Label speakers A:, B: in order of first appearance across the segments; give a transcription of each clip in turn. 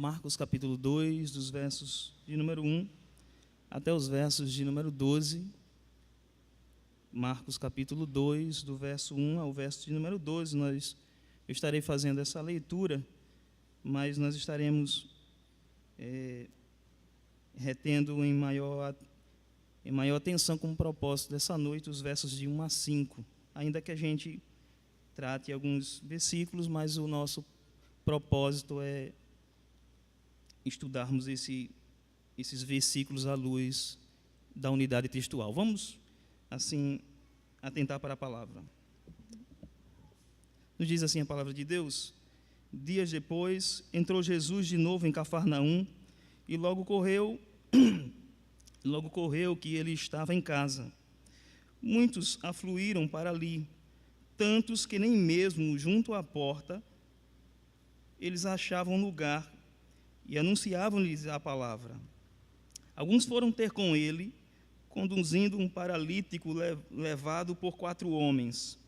A: Marcos capítulo 2, dos versos de número 1 até os versos de número 12. Marcos capítulo 2, do verso 1 ao verso de número 12. Eu estarei fazendo essa leitura, mas nós estaremos retendo em maior atenção como propósito dessa noite os versos de 1 a 5, ainda que a gente trate alguns versículos, mas o nosso propósito é estudarmos esses versículos à luz da unidade textual. Vamos, assim, atentar para a palavra. Nos diz assim a palavra de Deus: dias depois, entrou Jesus de novo em Cafarnaum, e logo correu que ele estava em casa. Muitos afluíram para ali, tantos que nem mesmo junto à porta eles achavam lugar, e anunciavam-lhes a palavra. Alguns foram ter com ele, conduzindo um paralítico levado por 4 homens,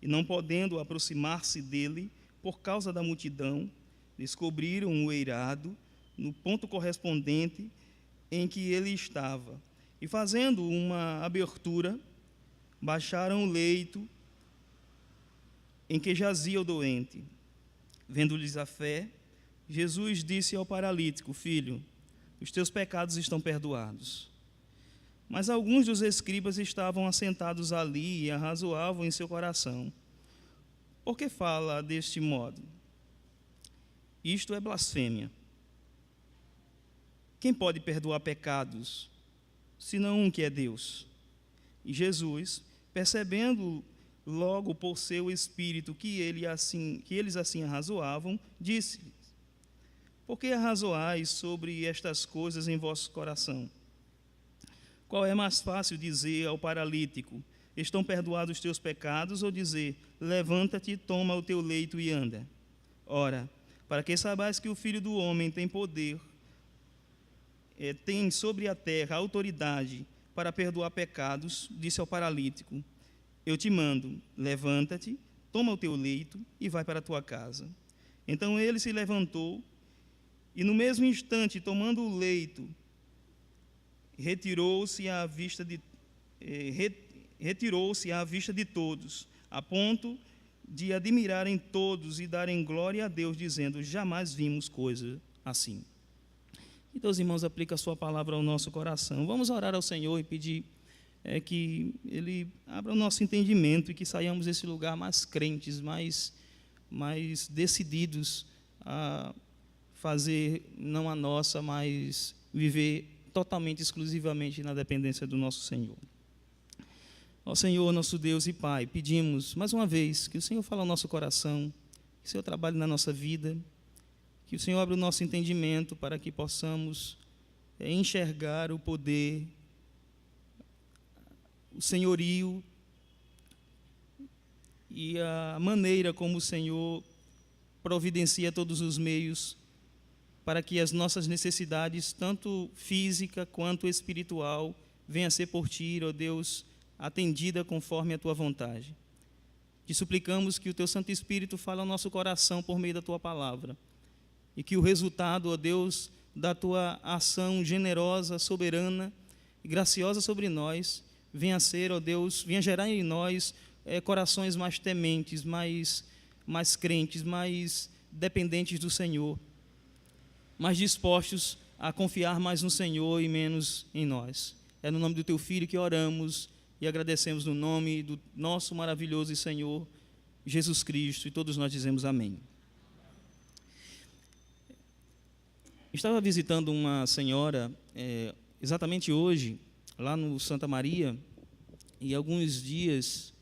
A: e não podendo aproximar-se dele por causa da multidão, descobriram o eirado no ponto correspondente em que ele estava, e fazendo uma abertura, baixaram o leito em que jazia o doente. Vendo-lhes a fé, Jesus disse ao paralítico: filho, os teus pecados estão perdoados. Mas alguns dos escribas estavam assentados ali e arrazoavam em seu coração: por que fala deste modo? Isto é blasfêmia. Quem pode perdoar pecados, senão um que é Deus? E Jesus, percebendo logo por seu espírito que eles assim arrazoavam, disse-lhes: por que arrazoais sobre estas coisas em vosso coração? Qual é mais fácil dizer ao paralítico: estão perdoados os teus pecados, ou dizer: levanta-te, toma o teu leito e anda? Ora, para que saibais que o Filho do Homem tem poder, tem sobre a terra autoridade para perdoar pecados, disse ao paralítico: eu te mando, levanta-te, toma o teu leito e vai para a tua casa. Então ele se levantou e, no mesmo instante, tomando o leito, retirou-se à vista de todos, a ponto de admirarem todos e darem glória a Deus, dizendo: jamais vimos coisa assim. Então, os irmãos, aplica a sua palavra ao nosso coração. Vamos orar ao Senhor e pedir que Ele abra o nosso entendimento e que saiamos desse lugar mais crentes, mais decididos a fazer não a nossa, mas viver totalmente, exclusivamente na dependência do nosso Senhor. Ó Senhor, nosso Deus e Pai, pedimos mais uma vez que o Senhor fale ao nosso coração, que o Senhor trabalhe na nossa vida, que o Senhor abra o nosso entendimento para que possamos enxergar o poder, o senhorio e a maneira como o Senhor providencia todos os meios para que as nossas necessidades, tanto física quanto espiritual, venham a ser por Ti, ó Deus, atendida conforme a Tua vontade. Te suplicamos que o Teu Santo Espírito fale ao nosso coração por meio da Tua palavra, e que o resultado, ó Deus, da Tua ação generosa, soberana e graciosa sobre nós, venha a ser, ó Deus, venha gerar em nós corações mais tementes, mais crentes, mais dependentes do Senhor, mais dispostos a confiar mais no Senhor e menos em nós. É no nome do Teu Filho que oramos e agradecemos, no nome do nosso maravilhoso Senhor Jesus Cristo, e todos nós dizemos amém. Estava visitando uma senhora exatamente hoje, lá no Santa Maria, e alguns dias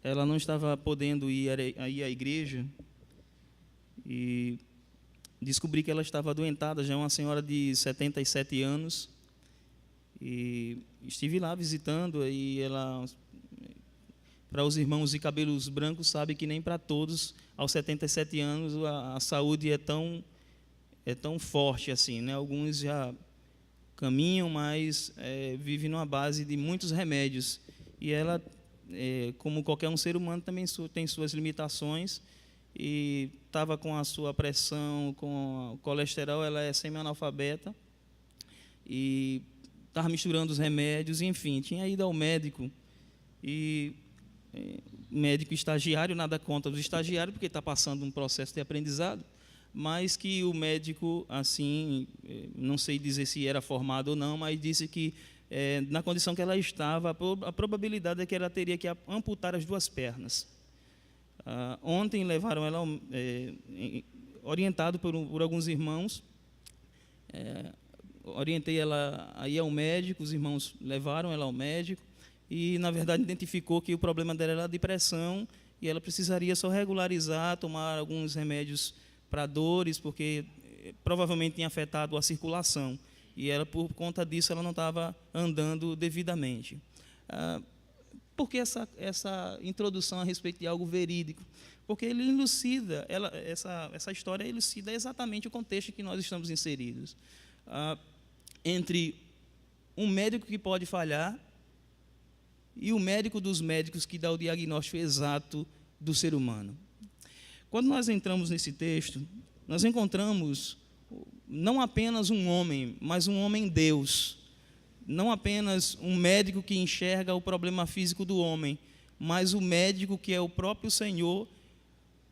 A: ela não estava podendo ir à igreja, e descobri que ela estava adoentada, já é uma senhora de 77 anos, e estive lá visitando, e ela, para os irmãos de cabelos brancos, sabe que nem para todos, aos 77 anos, a saúde é tão forte assim, né? Alguns já caminham, mas vivem numa base de muitos remédios. E ela, como qualquer um ser humano, também tem suas limitações, e estava com a sua pressão, com o colesterol, ela é semi-analfabeta, e estava misturando os remédios, enfim, tinha ido ao médico, e médico estagiário, nada contra do estagiário, porque está passando um processo de aprendizado, mas que o médico, assim, não sei dizer se era formado ou não, mas disse que, na condição que ela estava, a probabilidade é que ela teria que amputar as 2 pernas. Ontem levaram ela, orientado por alguns irmãos, orientei ela a ir ao médico, os irmãos levaram ela ao médico, e, na verdade, identificou que o problema dela era a depressão, e ela precisaria só regularizar, tomar alguns remédios para dores, porque provavelmente tinha afetado a circulação, e ela, por conta disso, ela não estava andando devidamente. Por que essa introdução a respeito de algo verídico? Porque ele elucida, essa história elucida exatamente o contexto em que nós estamos inseridos. Entre um médico que pode falhar e o médico dos médicos que dá o diagnóstico exato do ser humano. Quando nós entramos nesse texto, nós encontramos não apenas um homem, mas um homem-Deus. Não apenas um médico que enxerga o problema físico do homem, mas o médico que é o próprio Senhor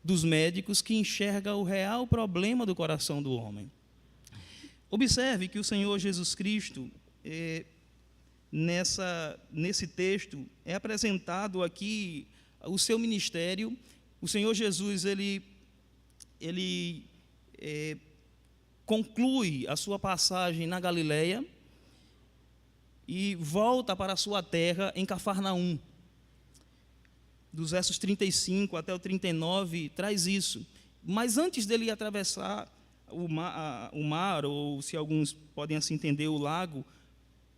A: dos médicos, que enxerga o real problema do coração do homem. Observe que o Senhor Jesus Cristo, nesse texto, é apresentado aqui o seu ministério. O Senhor Jesus, ele conclui a sua passagem na Galileia e volta para a sua terra em Cafarnaum. Dos versos 35 até o 39, traz isso. Mas antes dele atravessar o mar, ou se alguns podem assim entender, o lago,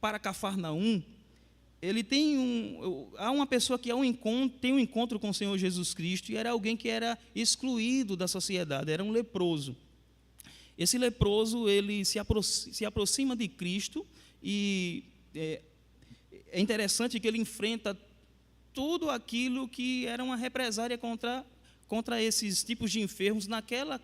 A: para Cafarnaum, há uma pessoa que tem um encontro com o Senhor Jesus Cristo, e era alguém que era excluído da sociedade, era um leproso. Esse leproso, ele se aproxima de Cristo, e é interessante que ele enfrenta tudo aquilo que era uma represária contra esses tipos de enfermos naquela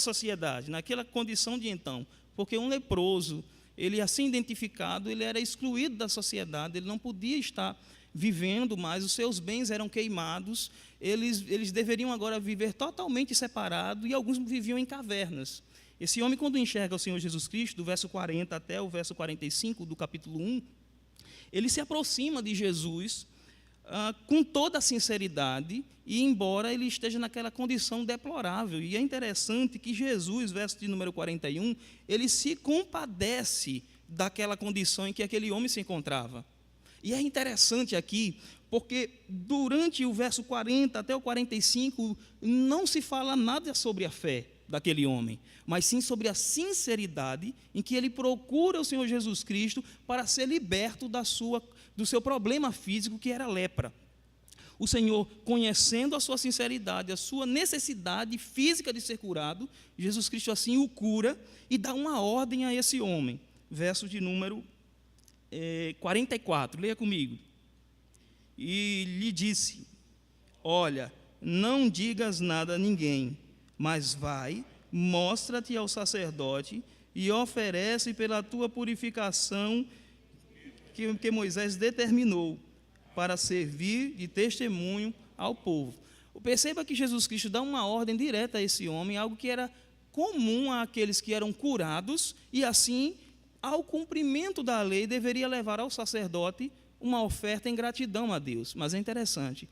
A: sociedade, naquela condição de então. Porque um leproso, ele assim identificado, ele era excluído da sociedade, ele não podia estar vivendo mais, os seus bens eram queimados, eles deveriam agora viver totalmente separados, e alguns viviam em cavernas. Esse homem, quando enxerga o Senhor Jesus Cristo, do verso 40 até o verso 45 do capítulo 1, ele se aproxima de Jesus com toda a sinceridade, e embora ele esteja naquela condição deplorável. E é interessante que Jesus, verso de número 41, ele se compadece daquela condição em que aquele homem se encontrava. E é interessante aqui, porque durante o verso 40 até o 45, não se fala nada sobre a fé daquele homem, mas sim sobre a sinceridade em que ele procura o Senhor Jesus Cristo para ser liberto do seu problema físico, que era a lepra. O Senhor, conhecendo a sua sinceridade, a sua necessidade física de ser curado, Jesus Cristo assim o cura e dá uma ordem a esse homem. Verso de número 44, leia comigo. E lhe disse: olha, não digas nada a ninguém, mas vai, mostra-te ao sacerdote e oferece pela tua purificação que Moisés determinou, para servir de testemunho ao povo. Perceba que Jesus Cristo dá uma ordem direta a esse homem, algo que era comum àqueles que eram curados, e assim, ao cumprimento da lei, deveria levar ao sacerdote uma oferta em gratidão a Deus. Mas é interessante,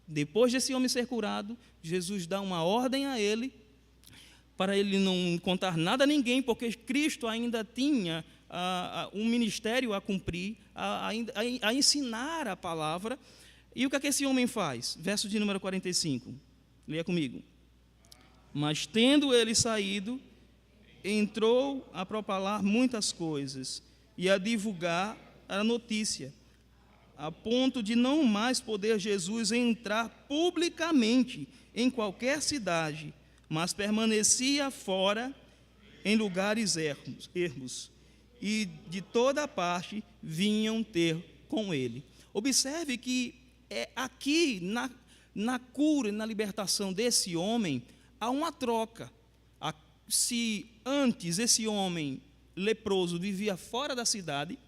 A: depois desse homem ser curado, Jesus dá uma ordem a ele, para ele não contar nada a ninguém, porque Cristo ainda tinha um ministério a cumprir, a ensinar a palavra. E o que é que esse homem faz? Verso de número 45, leia comigo. Mas tendo ele saído, entrou a propalar muitas coisas e a divulgar a notícia, a ponto de não mais poder Jesus entrar publicamente em qualquer cidade, mas permanecia fora em lugares ermos, e de toda parte vinham ter com ele. Observe que aqui na cura e na libertação desse homem, há uma troca. Se antes esse homem leproso vivia fora da cidade,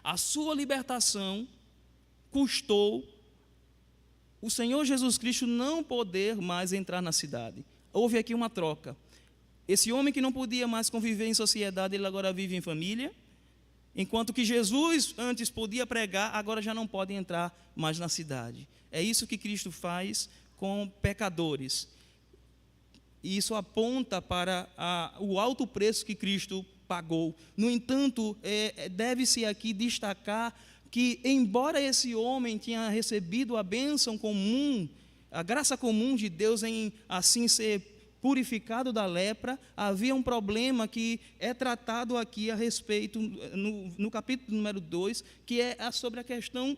A: a sua libertação custou o Senhor Jesus Cristo não poder mais entrar na cidade. Houve aqui uma troca. Esse homem que não podia mais conviver em sociedade, ele agora vive em família, enquanto que Jesus antes podia pregar, agora já não pode entrar mais na cidade. É isso que Cristo faz com pecadores. E isso aponta para o alto preço que Cristo pagou. No entanto, deve-se aqui destacar que, embora esse homem tenha recebido a bênção comum, a graça comum de Deus em assim ser purificado da lepra, havia um problema que é tratado aqui a respeito, no capítulo número 2, que é sobre a questão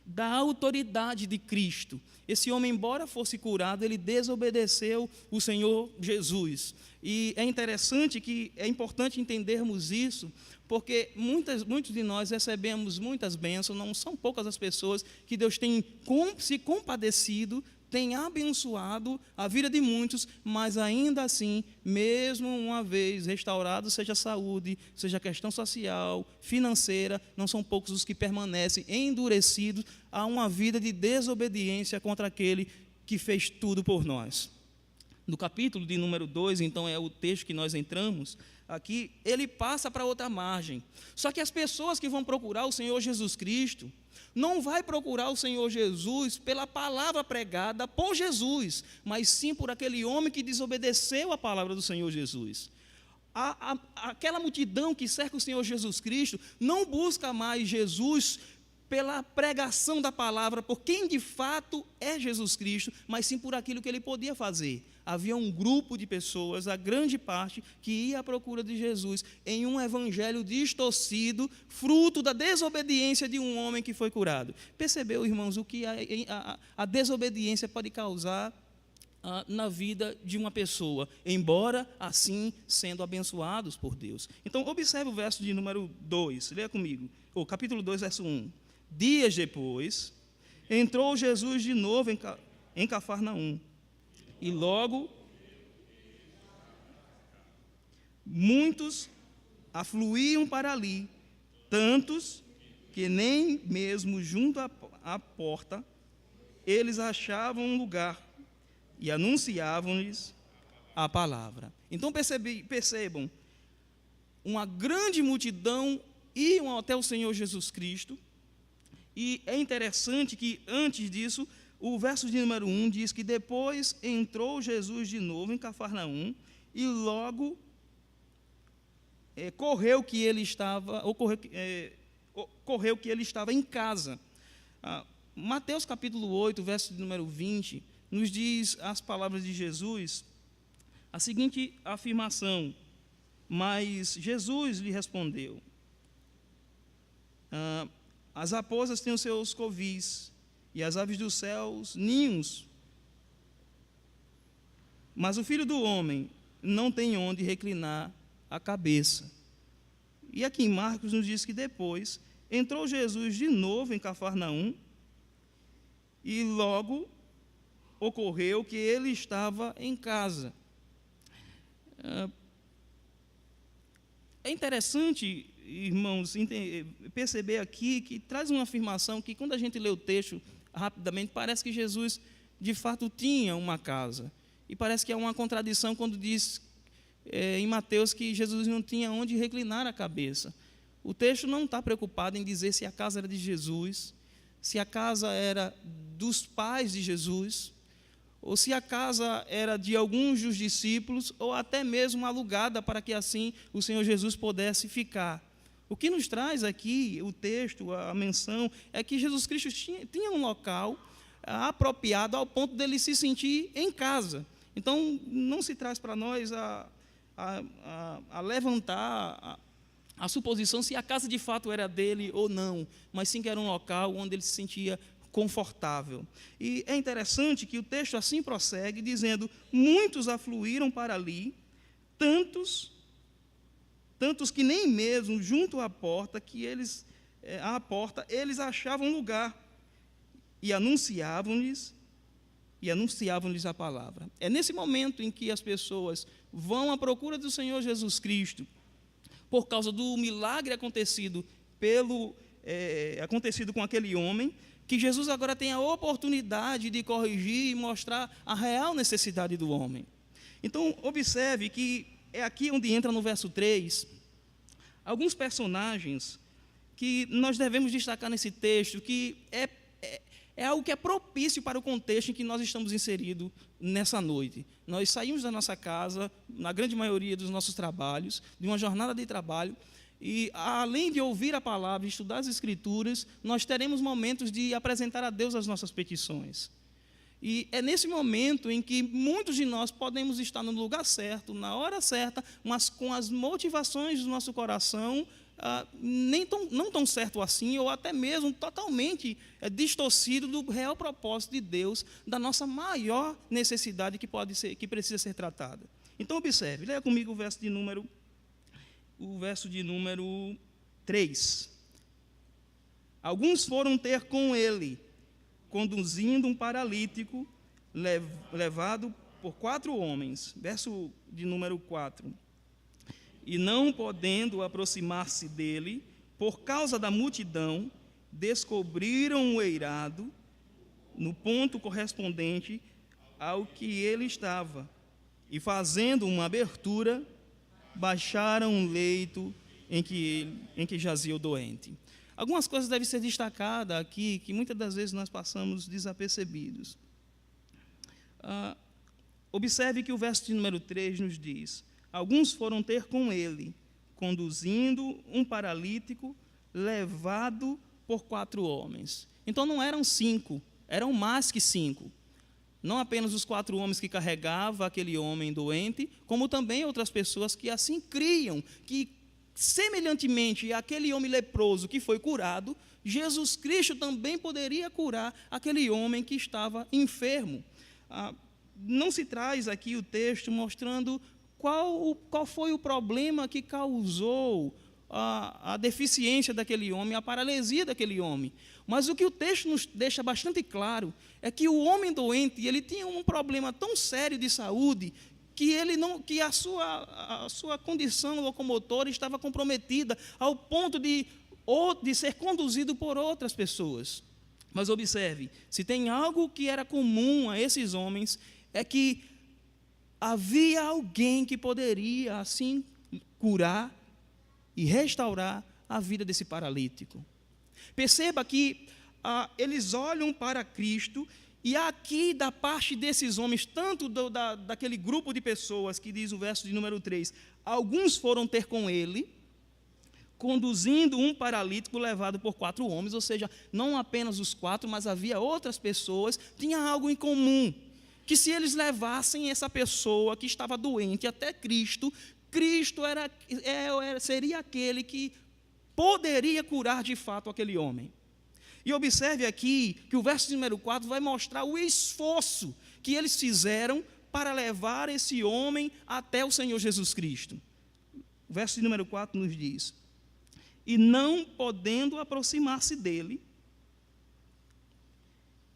A: da autoridade de Cristo. Esse homem, embora fosse curado, ele desobedeceu o Senhor Jesus. E é importante entendermos isso, porque muitos de nós recebemos muitas bênçãos, não são poucas as pessoas que Deus tem se compadecido, tem abençoado a vida de muitos, mas ainda assim, mesmo uma vez restaurado, seja a saúde, seja a questão social, financeira, não são poucos os que permanecem endurecidos a uma vida de desobediência contra aquele que fez tudo por nós. No capítulo de número 2, então é o texto que nós entramos, aqui ele passa para outra margem. Só que as pessoas que vão procurar o Senhor Jesus Cristo, não vai procurar o Senhor Jesus pela palavra pregada por Jesus, mas sim por aquele homem que desobedeceu a palavra do Senhor Jesus. Aquela multidão que cerca o Senhor Jesus Cristo não busca mais Jesus pela pregação da palavra, por quem de fato é Jesus Cristo, mas sim por aquilo que ele podia fazer. Havia um grupo de pessoas, a grande parte, que ia à procura de Jesus em um evangelho distorcido, fruto da desobediência de um homem que foi curado. Percebeu, irmãos, o que a desobediência pode causar na vida de uma pessoa, embora assim sendo abençoados por Deus? Então, observe o verso de número 2, leia comigo, capítulo 2, verso 1. Dias depois, entrou Jesus de novo em Cafarnaum, e logo muitos afluíam para ali, tantos que nem mesmo junto à porta eles achavam um lugar e anunciavam-lhes a palavra. Então percebam, uma grande multidão iam até o Senhor Jesus Cristo, e é interessante que antes disso, o verso de número 1 diz que depois entrou Jesus de novo em Cafarnaum, e logo correu que ele estava em casa. Mateus capítulo 8, verso de número 20, nos diz as palavras de Jesus, a seguinte afirmação: mas Jesus lhe respondeu, as raposas têm os seus covis, e as aves dos céus ninhos, mas o Filho do Homem não tem onde reclinar a cabeça. E aqui em Marcos nos diz que depois entrou Jesus de novo em Cafarnaum, e logo ocorreu que ele estava em casa. É interessante, irmãos, perceber aqui que traz uma afirmação que, quando a gente lê o texto rapidamente, parece que Jesus de fato tinha uma casa, e parece que é uma contradição quando diz em Mateus que Jesus não tinha onde reclinar a cabeça. O texto não está preocupado em dizer se a casa era de Jesus, se a casa era dos pais de Jesus, ou se a casa era de alguns dos discípulos, ou até mesmo alugada para que assim o Senhor Jesus pudesse ficar. O que nos traz aqui o texto, a menção, é que Jesus Cristo tinha um local apropriado ao ponto dele se sentir em casa. Então, não se traz para nós a levantar a suposição se a casa de fato era dele ou não, mas sim que era um local onde ele se sentia confortável. E é interessante que o texto assim prossegue, dizendo: muitos afluíram para ali, tantos que nem mesmo junto à porta eles achavam lugar, e anunciavam-lhes e anunciavam-lhes a palavra. É nesse momento em que as pessoas vão à procura do Senhor Jesus Cristo, por causa do milagre acontecido com aquele homem, que Jesus agora tem a oportunidade de corrigir e mostrar a real necessidade do homem. Então, observe que é aqui onde entra no verso 3, alguns personagens que nós devemos destacar nesse texto, que é algo que é propício para o contexto em que nós estamos inseridos nessa noite. Nós saímos da nossa casa, na grande maioria dos nossos trabalhos, de uma jornada de trabalho, e além de ouvir a palavra, estudar as Escrituras, nós teremos momentos de apresentar a Deus as nossas petições. E é nesse momento em que muitos de nós podemos estar no lugar certo, na hora certa, mas com as motivações do nosso coração não tão certo assim, ou até mesmo totalmente distorcido do real propósito de Deus, da nossa maior necessidade que precisa ser tratada. Então, observe, leia comigo o verso de número 3. Alguns foram ter com ele, conduzindo um paralítico, levado por 4 homens. Verso de número 4. E não podendo aproximar-se dele, por causa da multidão, descobriram o eirado no ponto correspondente ao que ele estava, e fazendo uma abertura, baixaram o leito em que jazia o doente. Algumas coisas devem ser destacadas aqui, que muitas das vezes nós passamos desapercebidos. Observe que o verso de número 3 nos diz: alguns foram ter com ele, conduzindo um paralítico, levado por 4 homens. Então não eram 5, eram mais que 5. Não apenas os 4 homens que carregavam aquele homem doente, como também outras pessoas que assim criam que, semelhantemente àquele homem leproso que foi curado, Jesus Cristo também poderia curar aquele homem que estava enfermo. Não se traz aqui o texto mostrando qual foi o problema que causou a deficiência daquele homem, a paralisia daquele homem. Mas o que o texto nos deixa bastante claro é que o homem doente, ele tinha um problema tão sério de saúde que a sua condição locomotora estava comprometida ao ponto de ser conduzido por outras pessoas. Mas observe, se tem algo que era comum a esses homens, é que havia alguém que poderia, assim, curar e restaurar a vida desse paralítico. Perceba que eles olham para Cristo, e aqui da parte desses homens, tanto daquele grupo de pessoas, que diz o verso de número 3, alguns foram ter com ele, conduzindo um paralítico levado por 4 homens, ou seja, não apenas os 4, mas havia outras pessoas, tinha algo em comum, que se eles levassem essa pessoa que estava doente até Cristo, Cristo seria aquele que poderia curar de fato aquele homem. E observe aqui que o verso número 4 vai mostrar o esforço que eles fizeram para levar esse homem até o Senhor Jesus Cristo. O verso número 4 nos diz: e não podendo aproximar-se dele,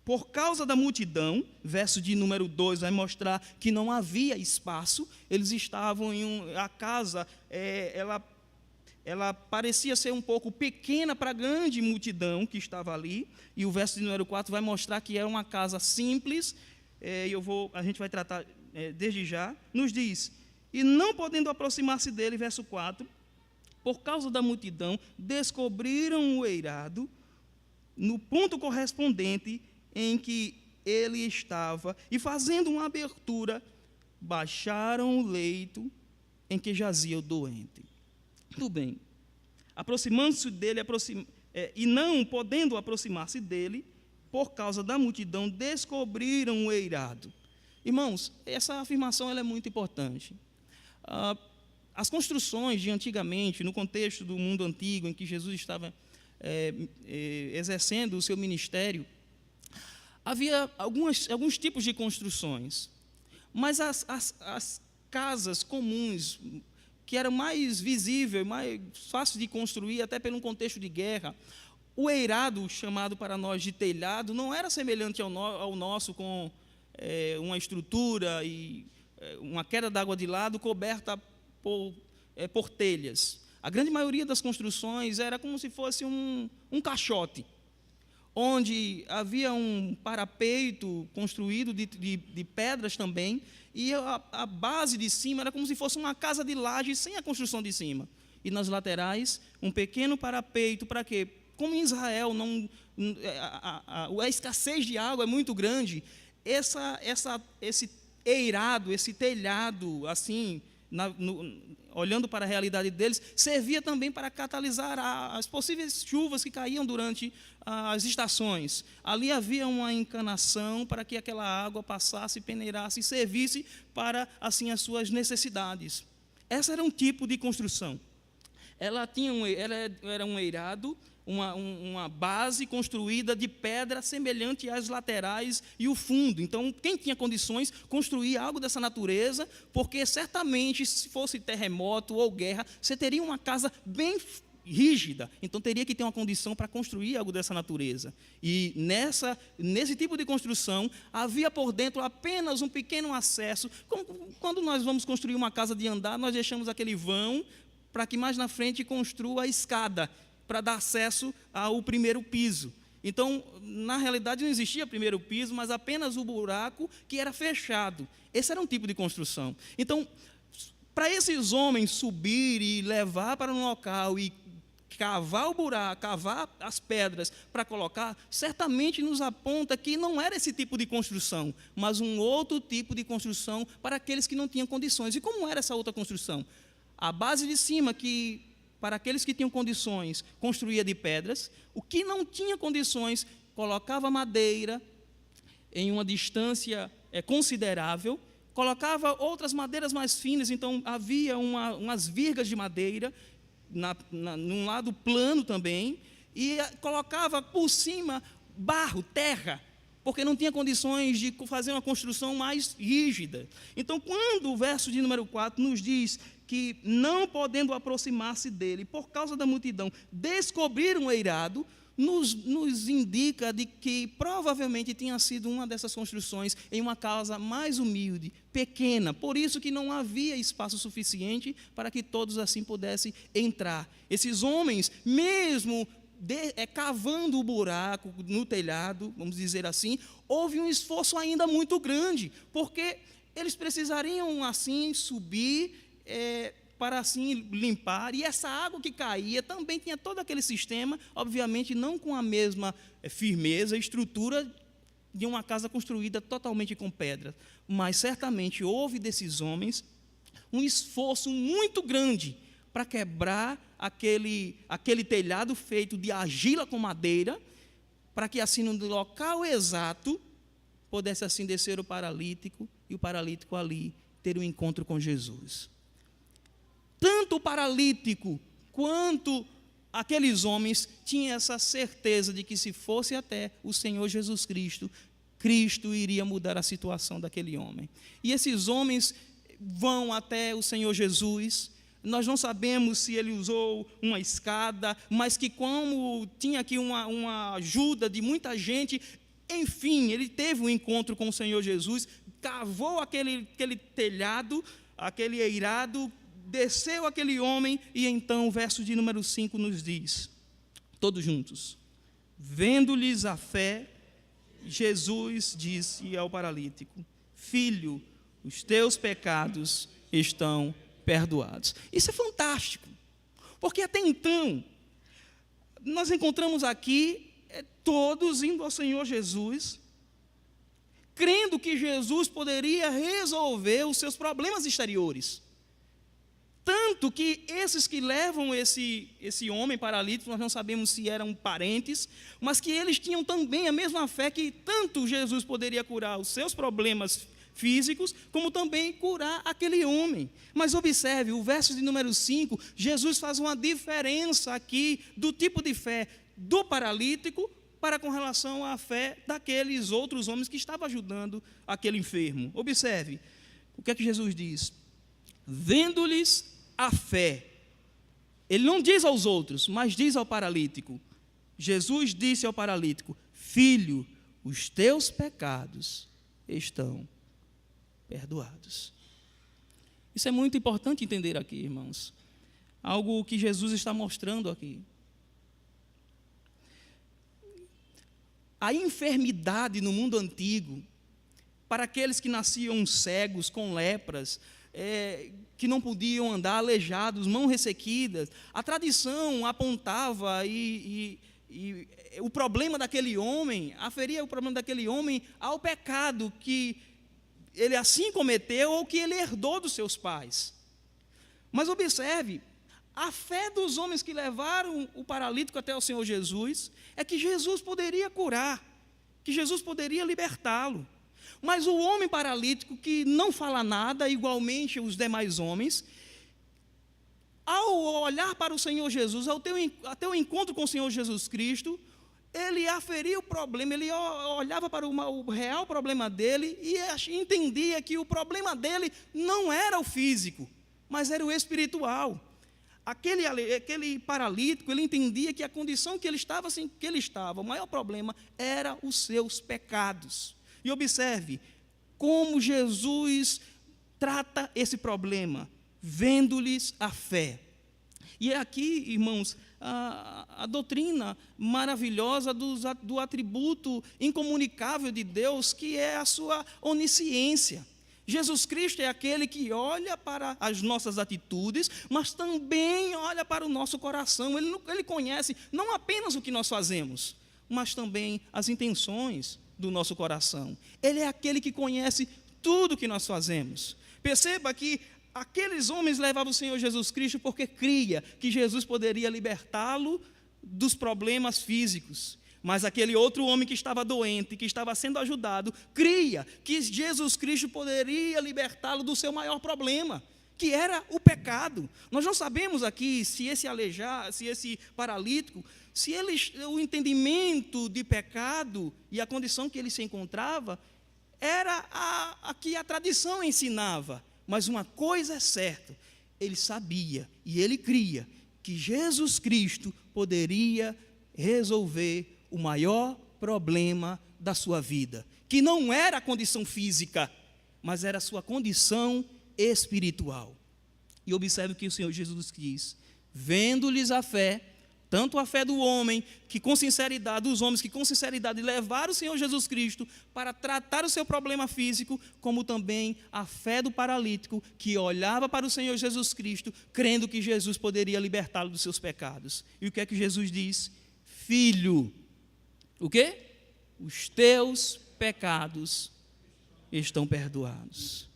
A: por causa da multidão, verso de número 2 vai mostrar que não havia espaço, eles estavam a casa, ela parecia ser um pouco pequena para a grande multidão que estava ali, e o verso de número 4 vai mostrar que era uma casa simples, a gente vai tratar desde já, nos diz: e não podendo aproximar-se dele, verso 4, por causa da multidão, descobriram o eirado no ponto correspondente em que ele estava, e fazendo uma abertura, baixaram o leito em que jazia o doente. Tudo bem. Aproximando-se dele, e não podendo aproximar-se dele, por causa da multidão, descobriram o eirado. Irmãos, essa afirmação ela é muito importante. As construções de antigamente, no contexto do mundo antigo, em que Jesus estava exercendo o seu ministério, havia alguns tipos de construções, mas as casas comuns, que era mais visível, mais fácil de construir, até pelo contexto de guerra, o eirado, chamado para nós de telhado, não era semelhante ao nosso, com uma estrutura e uma queda d'água de lado coberta por telhas. A grande maioria das construções era como se fosse um caixote, onde havia um parapeito construído de pedras também, e a base de cima era como se fosse uma casa de laje sem a construção de cima. E nas laterais, um pequeno parapeito, para quê? Como em Israel a escassez de água é muito grande, esse eirado, esse telhado, assim, olhando para a realidade deles, servia também para catalisar as possíveis chuvas que caíam durante as estações. Ali havia uma encanação para que aquela água passasse, peneirasse e servisse para, assim, as suas necessidades. Esse era um tipo de construção. Ela era um eirado, uma base construída de pedra semelhante às laterais e o fundo. Então, quem tinha condições, construía algo dessa natureza, porque certamente, se fosse terremoto ou guerra, você teria uma casa bem rígida. Então, teria que ter uma condição para construir algo dessa natureza. E nesse tipo de construção, havia por dentro apenas um pequeno acesso. Como quando nós vamos construir uma casa de andar, nós deixamos aquele vão para que mais na frente construa a escada, para dar acesso ao primeiro piso. Então, na realidade, não existia primeiro piso, mas apenas o buraco que era fechado. Esse era um tipo de construção. Então, para esses homens subir e levar para um local e cavar o buraco, cavar as pedras para colocar, certamente nos aponta que não era esse tipo de construção, mas um outro tipo de construção para aqueles que não tinham condições. E como era essa outra construção? A base de cima, que para aqueles que tinham condições, construía de pedras. O que não tinha condições, colocava madeira em uma distância considerável, colocava outras madeiras mais finas, então havia umas vigas de madeira, num lado plano também, e colocava por cima barro, terra, porque não tinha condições de fazer uma construção mais rígida. Então, quando o verso de número 4 nos diz que, não podendo aproximar-se dele, por causa da multidão, descobriram o eirado, nos indica de que provavelmente tinha sido uma dessas construções em uma casa mais humilde, pequena, por isso que não havia espaço suficiente para que todos assim pudessem entrar. Esses homens, mesmo cavando o buraco no telhado, vamos dizer assim, houve um esforço ainda muito grande, porque eles precisariam assim subir para assim limpar, e essa água que caía também tinha todo aquele sistema, obviamente não com a mesma firmeza e estrutura de uma casa construída totalmente com pedra, mas certamente houve desses homens um esforço muito grande para quebrar aquele telhado feito de argila com madeira, para que assim no local exato pudesse assim descer o paralítico, e o paralítico ali ter um encontro com Jesus. Tanto o paralítico quanto aqueles homens tinham essa certeza de que, se fosse até o Senhor Jesus Cristo, Cristo iria mudar a situação daquele homem. E esses homens vão até o Senhor Jesus. Nós não sabemos se ele usou uma escada, mas que, como tinha aqui uma ajuda de muita gente, enfim, ele teve um encontro com o Senhor Jesus, cavou aquele telhado, aquele eirado, desceu aquele homem, e então o verso de número 5 nos diz, todos juntos: vendo-lhes a fé, Jesus disse ao paralítico: filho, os teus pecados estão perdoados. Isso é fantástico, porque até então nós encontramos aqui todos indo ao Senhor Jesus, crendo que Jesus poderia resolver os seus problemas exteriores. Tanto que esses que levam esse homem paralítico, nós não sabemos se eram parentes, mas que eles tinham também a mesma fé que tanto Jesus poderia curar os seus problemas físicos, como também curar aquele homem. Mas observe, o verso de número 5, Jesus faz uma diferença aqui do tipo de fé do paralítico para com relação à fé daqueles outros homens que estavam ajudando aquele enfermo. Observe, o que é que Jesus diz? Vendo-lhes a fé. Ele não diz aos outros, mas diz ao paralítico. Jesus disse ao paralítico: filho, os teus pecados estão perdoados. Isso é muito importante entender aqui, irmãos. Algo que Jesus está mostrando aqui. A enfermidade no mundo antigo, para aqueles que nasciam cegos, com lepras, que não podiam andar, aleijados, mãos ressequidas, a tradição apontava e o problema daquele homem, aferia o problema daquele homem ao pecado que ele assim cometeu ou que ele herdou dos seus pais. Mas observe, a fé dos homens que levaram o paralítico até o Senhor Jesus é que Jesus poderia curar, que Jesus poderia libertá-lo. Mas o homem paralítico que não fala nada, igualmente os demais homens, ao olhar para o Senhor Jesus, até o encontro com o Senhor Jesus Cristo, ele aferia o problema, ele olhava para o real problema dele e entendia que o problema dele não era o físico, mas era o espiritual. Aquele paralítico, ele entendia que a condição que ele estava, o maior problema era os seus pecados. E observe como Jesus trata esse problema, vendo-lhes a fé. E é aqui, irmãos, a doutrina maravilhosa do atributo incomunicável de Deus, que é a sua onisciência. Jesus Cristo é aquele que olha para as nossas atitudes, mas também olha para o nosso coração. Ele conhece não apenas o que nós fazemos, mas também as intenções do nosso coração. Ele é aquele que conhece tudo o que nós fazemos. Perceba que aqueles homens levavam o Senhor Jesus Cristo porque cria que Jesus poderia libertá-lo dos problemas físicos. Mas aquele outro homem que estava doente, que estava sendo ajudado, cria que Jesus Cristo poderia libertá-lo do seu maior problema, que era o pecado. Nós não sabemos aqui se esse paralítico, o entendimento de pecado e a condição que ele se encontrava, era a que a tradição ensinava. Mas uma coisa é certa, ele sabia e ele cria que Jesus Cristo poderia resolver o maior problema da sua vida, que não era a condição física, mas era a sua condição espiritual. E observe o que o Senhor Jesus diz: vendo-lhes a fé, tanto a fé do homem, que com sinceridade, dos homens que com sinceridade levaram o Senhor Jesus Cristo para tratar o seu problema físico, como também a fé do paralítico, que olhava para o Senhor Jesus Cristo, crendo que Jesus poderia libertá-lo dos seus pecados. E o que é que Jesus diz? Filho, o quê? Os teus pecados estão perdoados.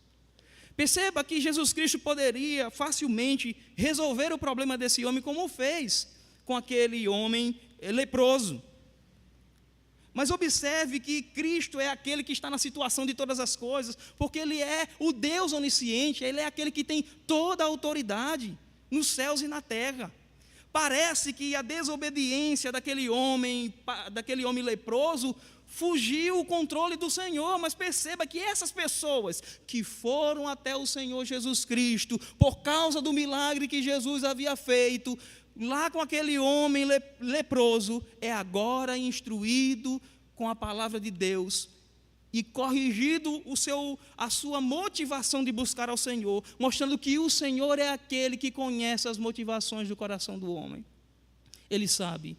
A: Perceba que Jesus Cristo poderia facilmente resolver o problema desse homem, como fez com aquele homem leproso. Mas observe que Cristo é aquele que está na situação de todas as coisas, porque Ele é o Deus onisciente, Ele é aquele que tem toda a autoridade nos céus e na terra. Parece que a desobediência daquele homem leproso fugiu o controle do Senhor, mas perceba que essas pessoas que foram até o Senhor Jesus Cristo, por causa do milagre que Jesus havia feito, lá com aquele homem leproso, é agora instruído com a palavra de Deus e corrigido a sua motivação de buscar ao Senhor, mostrando que o Senhor é aquele que conhece as motivações do coração do homem. Ele sabe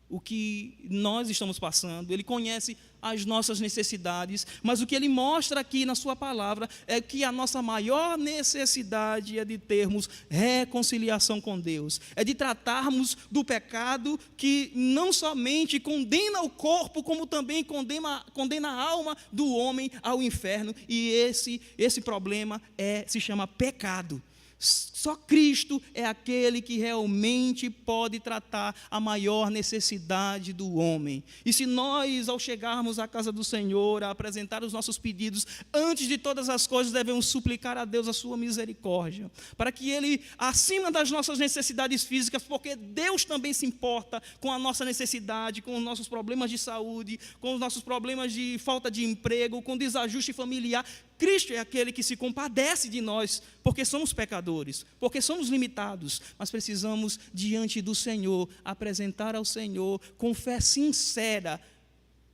A: o que nós estamos passando, Ele conhece as nossas necessidades, mas o que Ele mostra aqui na sua palavra é que a nossa maior necessidade é de termos reconciliação com Deus, é de tratarmos do pecado que não somente condena o corpo, como também condena a alma do homem ao inferno, e esse problema se chama pecado. Só Cristo é aquele que realmente pode tratar a maior necessidade do homem. E se nós, ao chegarmos à casa do Senhor, a apresentar os nossos pedidos, antes de todas as coisas, devemos suplicar a Deus a sua misericórdia, para que Ele, acima das nossas necessidades físicas, porque Deus também se importa com a nossa necessidade, com os nossos problemas de saúde, com os nossos problemas de falta de emprego, com desajuste familiar, Cristo é aquele que se compadece de nós, porque somos pecadores, porque somos limitados, mas precisamos, diante do Senhor, apresentar ao Senhor, com fé sincera,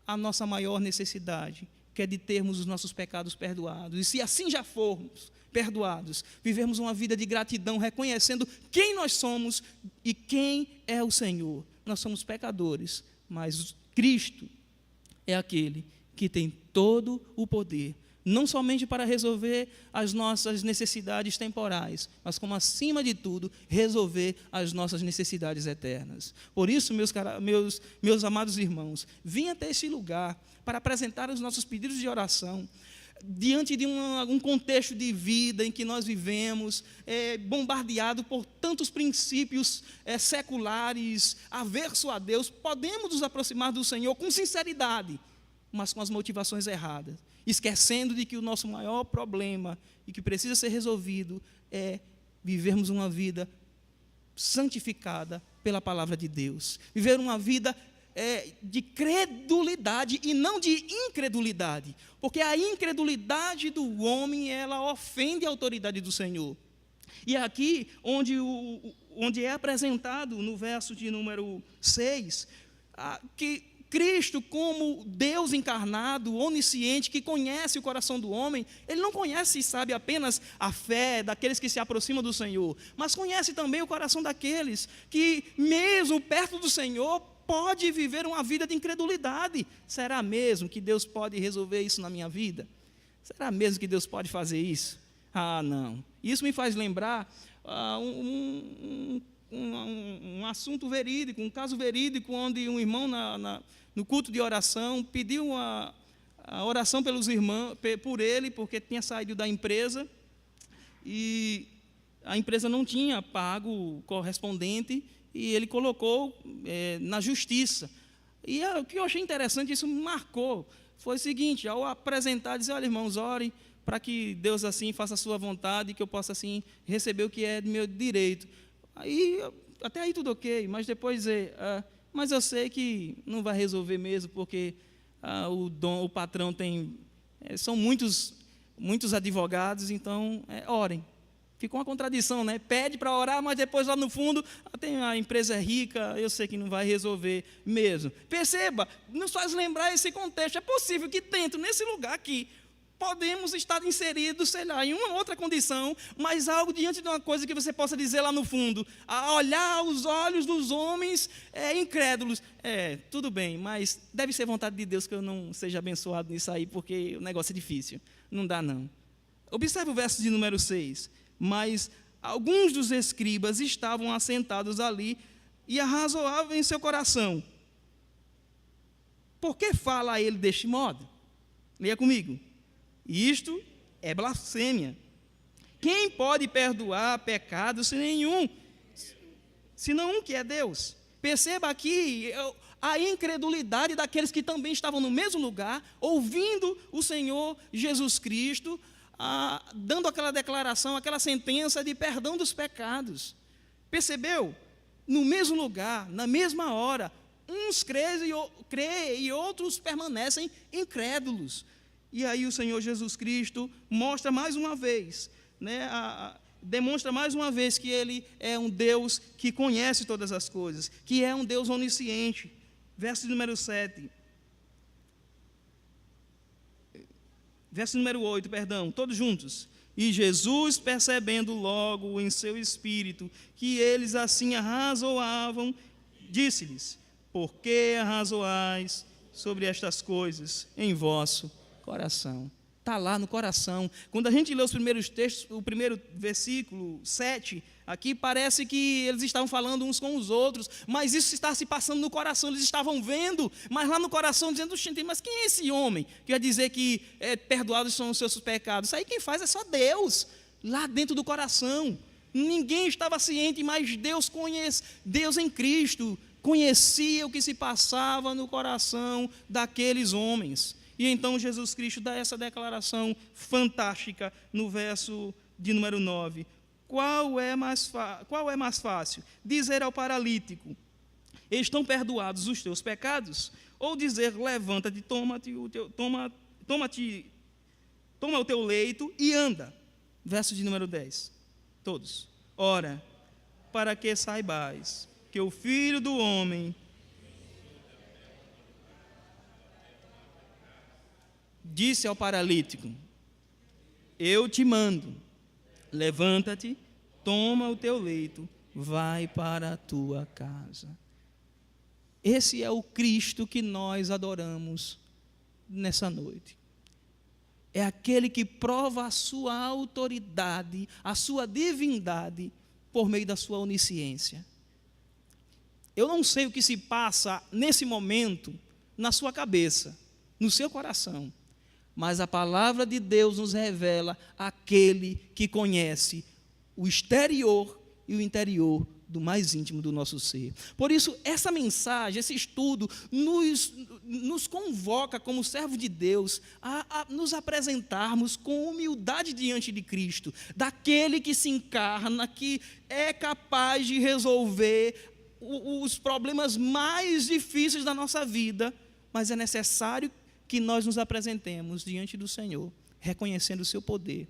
A: a nossa maior necessidade, que é de termos os nossos pecados perdoados. E se assim já formos perdoados, vivermos uma vida de gratidão, reconhecendo quem nós somos e quem é o Senhor. Nós somos pecadores, mas Cristo é aquele que tem todo o poder, não somente para resolver as nossas necessidades temporais, mas como, acima de tudo, resolver as nossas necessidades eternas. Por isso, meus amados irmãos, vim até esse lugar para apresentar os nossos pedidos de oração, diante de um contexto de vida em que nós vivemos, bombardeado por tantos princípios seculares, averso a Deus. Podemos nos aproximar do Senhor com sinceridade, mas com as motivações erradas, esquecendo de que o nosso maior problema e que precisa ser resolvido é vivermos uma vida santificada pela palavra de Deus, viver uma vida de credulidade e não de incredulidade, porque a incredulidade do homem, ela ofende a autoridade do Senhor. E aqui, onde é apresentado no verso de número 6, que Cristo, como Deus encarnado, onisciente, que conhece o coração do homem, Ele não conhece e sabe apenas a fé daqueles que se aproximam do Senhor, mas conhece também o coração daqueles que, mesmo perto do Senhor, pode viver uma vida de incredulidade. Será mesmo que Deus pode resolver isso na minha vida? Será mesmo que Deus pode fazer isso? Ah, não. Isso me faz lembrar um assunto verídico, um caso verídico, onde um irmão no culto de oração pediu a oração pelos irmãos, por ele, porque tinha saído da empresa e a empresa não tinha pago o correspondente, e ele colocou na justiça. E o que eu achei interessante, isso me marcou, foi o seguinte: ao apresentar, dizer: olha, irmãos, orem para que Deus assim faça a sua vontade, e que eu possa assim receber o que é do meu direito. Até aí tudo ok, mas depois dizer: mas eu sei que não vai resolver mesmo, porque o patrão tem, são muitos advogados, então orem. Ficou uma contradição, né? Pede para orar, mas depois lá no fundo, a empresa é rica, eu sei que não vai resolver mesmo. Perceba, nos faz lembrar esse contexto. É possível que dentro, nesse lugar aqui, podemos estar inseridos, sei lá, em uma outra condição, mas algo diante de uma coisa que você possa dizer lá no fundo, a olhar os olhos dos homens incrédulos. Tudo bem, mas deve ser vontade de Deus que eu não seja abençoado nisso aí, porque o negócio é difícil. Não dá, não. Observe o verso de número 6. Mas alguns dos escribas estavam assentados ali e arrazoavam em seu coração: por que fala ele deste modo? Leia comigo. Isto é blasfêmia. Quem pode perdoar pecados senão um que é Deus? Perceba aqui a incredulidade daqueles que também estavam no mesmo lugar, ouvindo o Senhor Jesus Cristo, dando aquela declaração, aquela sentença de perdão dos pecados. Percebeu? No mesmo lugar, na mesma hora, uns creem e outros permanecem incrédulos. E aí o Senhor Jesus Cristo mostra mais uma vez, demonstra mais uma vez que Ele é um Deus que conhece todas as coisas, que é um Deus onisciente. Verso número 7. Verso número 8, todos juntos. E Jesus, percebendo logo em seu espírito que eles assim arrazoavam, disse-lhes: por que arrazoais sobre estas coisas em vosso coração? Está lá no coração. Quando a gente lê os primeiros textos, o primeiro versículo 7, aqui parece que eles estavam falando uns com os outros, mas isso está se passando no coração. Eles estavam vendo, mas lá no coração dizendo: gente, mas quem é esse homem que vai dizer que perdoados são os seus pecados? Isso aí quem faz é só Deus, lá dentro do coração. Ninguém estava ciente, mas Deus em Cristo conhecia o que se passava no coração daqueles homens. E então Jesus Cristo dá essa declaração fantástica no verso de número 9. Qual é mais fácil? Dizer ao paralítico: estão perdoados os teus pecados? Ou dizer: levanta-te, toma o teu leito e anda? Verso de número 10. Todos. Ora, para que saibais que o Filho do Homem disse ao paralítico: eu te mando, levanta-te, toma o teu leito, vai para a tua casa. Esse é o Cristo que nós adoramos nessa noite. É aquele que prova a sua autoridade, a sua divindade, por meio da sua onisciência. Eu não sei o que se passa nesse momento na sua cabeça, no seu coração, mas a palavra de Deus nos revela aquele que conhece o exterior e o interior do mais íntimo do nosso ser. Por isso, essa mensagem, esse estudo, nos convoca como servo de Deus a nos apresentarmos com humildade diante de Cristo, daquele que se encarna, que é capaz de resolver os problemas mais difíceis da nossa vida, mas é necessário que nós nos apresentemos diante do Senhor, reconhecendo o seu poder,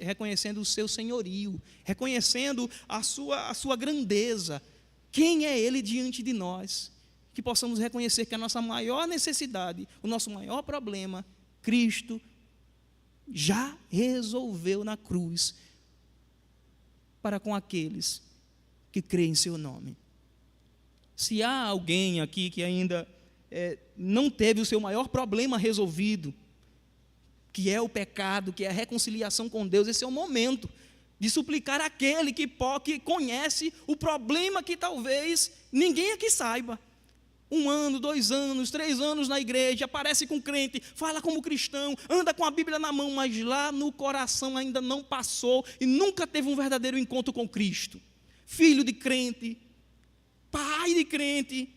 A: reconhecendo o seu senhorio, reconhecendo a sua grandeza, quem é Ele diante de nós, que possamos reconhecer que a nossa maior necessidade, o nosso maior problema, Cristo já resolveu na cruz, para com aqueles que creem em seu nome. Se há alguém aqui que ainda não teve o seu maior problema resolvido, que é o pecado, que é a reconciliação com Deus, esse é o momento de suplicar àquele que conhece o problema que talvez ninguém aqui saiba. 1 ano, 2 anos, 3 anos na igreja, aparece com crente, fala como cristão, anda com a Bíblia na mão, mas lá no coração ainda não passou e nunca teve um verdadeiro encontro com Cristo. Filho de crente, pai de crente,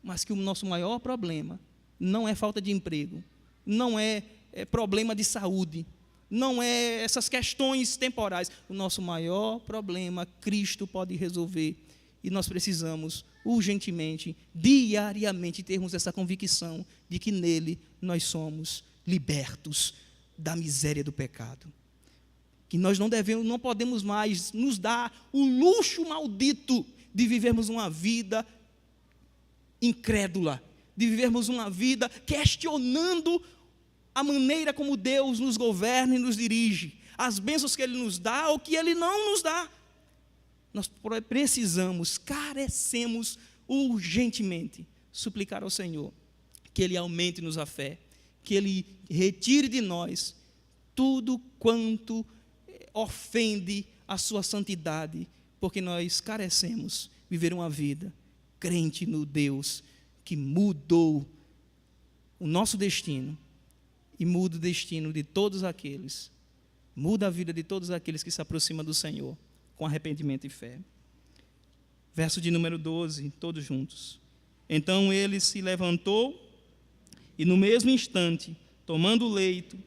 A: mas que o nosso maior problema não é falta de emprego, não é problema de saúde, não é essas questões temporais. O nosso maior problema, Cristo pode resolver. E nós precisamos, urgentemente, diariamente, termos essa convicção de que nele nós somos libertos da miséria do pecado. Que nós não podemos mais nos dar o luxo maldito de vivermos uma vida incrédula, de vivermos uma vida questionando a maneira como Deus nos governa e nos dirige, as bênçãos que Ele nos dá ou que Ele não nos dá. Nós precisamos, carecemos urgentemente suplicar ao Senhor que Ele aumente-nos a fé, que Ele retire de nós tudo quanto ofende a sua santidade, porque nós carecemos viver uma vida crente no Deus que mudou o nosso destino e muda o destino de todos aqueles, muda a vida de todos aqueles que se aproximam do Senhor com arrependimento e fé. Verso de número 12, todos juntos. Então ele se levantou e no mesmo instante, tomando o leito,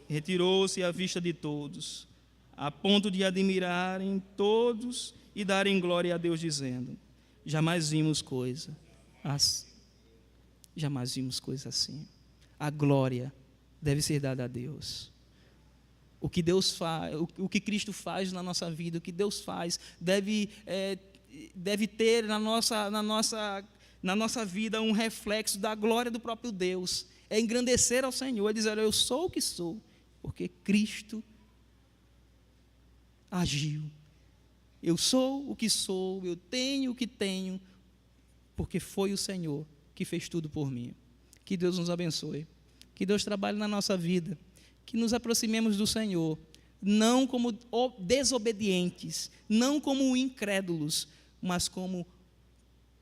A: retirou-se à vista de todos, a ponto de admirarem todos e darem glória a Deus, dizendo: jamais vimos coisa assim. A glória deve ser dada a Deus. O que Deus faz, o que Cristo faz na nossa vida, o que Deus faz, deve ter na nossa vida um reflexo da glória do próprio Deus. É engrandecer ao Senhor, é dizer: eu sou o que sou, porque Cristo agiu. Eu sou o que sou, eu tenho o que tenho, porque foi o Senhor que fez tudo por mim. Que Deus nos abençoe, que Deus trabalhe na nossa vida, que nos aproximemos do Senhor, não como desobedientes, não como incrédulos, mas como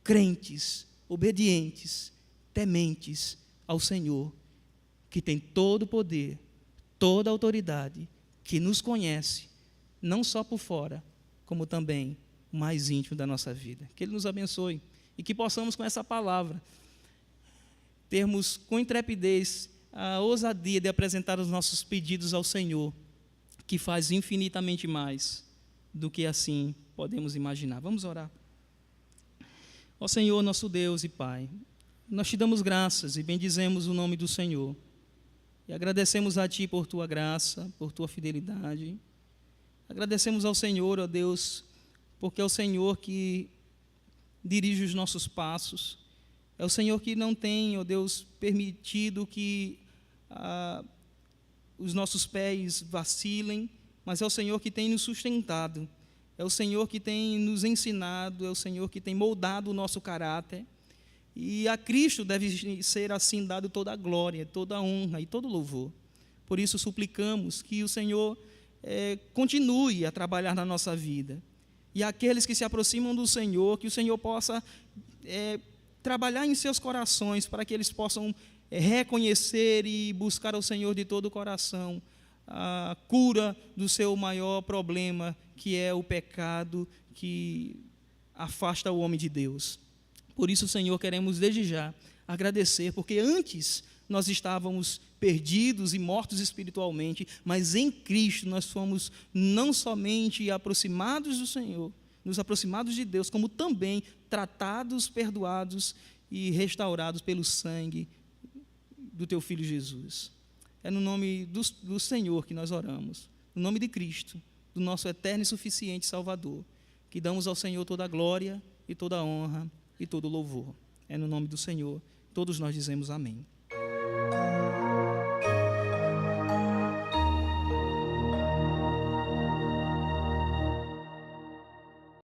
A: crentes, obedientes, tementes ao Senhor, que tem todo o poder, toda a autoridade, que nos conhece, não só por fora, como também o mais íntimo da nossa vida. Que Ele nos abençoe e que possamos, com essa palavra, termos com intrepidez a ousadia de apresentar os nossos pedidos ao Senhor, que faz infinitamente mais do que assim podemos imaginar. Vamos orar. Ó Senhor, nosso Deus e Pai, nós te damos graças e bendizemos o nome do Senhor. E agradecemos a Ti por Tua graça, por Tua fidelidade. Agradecemos ao Senhor, ó Deus, porque é o Senhor que dirige os nossos passos. É o Senhor que não tem, ó Deus, permitido que os nossos pés vacilem, mas é o Senhor que tem nos sustentado, é o Senhor que tem nos ensinado, é o Senhor que tem moldado o nosso caráter. E a Cristo deve ser assim dado toda a glória, toda a honra e todo o louvor. Por isso suplicamos que o Senhor continue a trabalhar na nossa vida. E aqueles que se aproximam do Senhor, que o Senhor possa trabalhar em seus corações, para que eles possam reconhecer e buscar ao Senhor de todo o coração a cura do seu maior problema, que é o pecado que afasta o homem de Deus. Por isso, Senhor, queremos desde já agradecer, porque antes nós estávamos perdidos e mortos espiritualmente, mas em Cristo nós fomos não somente aproximados do Senhor, nos aproximados de Deus, como também tratados, perdoados e restaurados pelo sangue do Teu Filho Jesus. É no nome do Senhor que nós oramos, no nome de Cristo, do nosso eterno e suficiente Salvador, que damos ao Senhor toda a glória e toda a honra e todo o louvor. É no nome do Senhor, todos nós dizemos amém.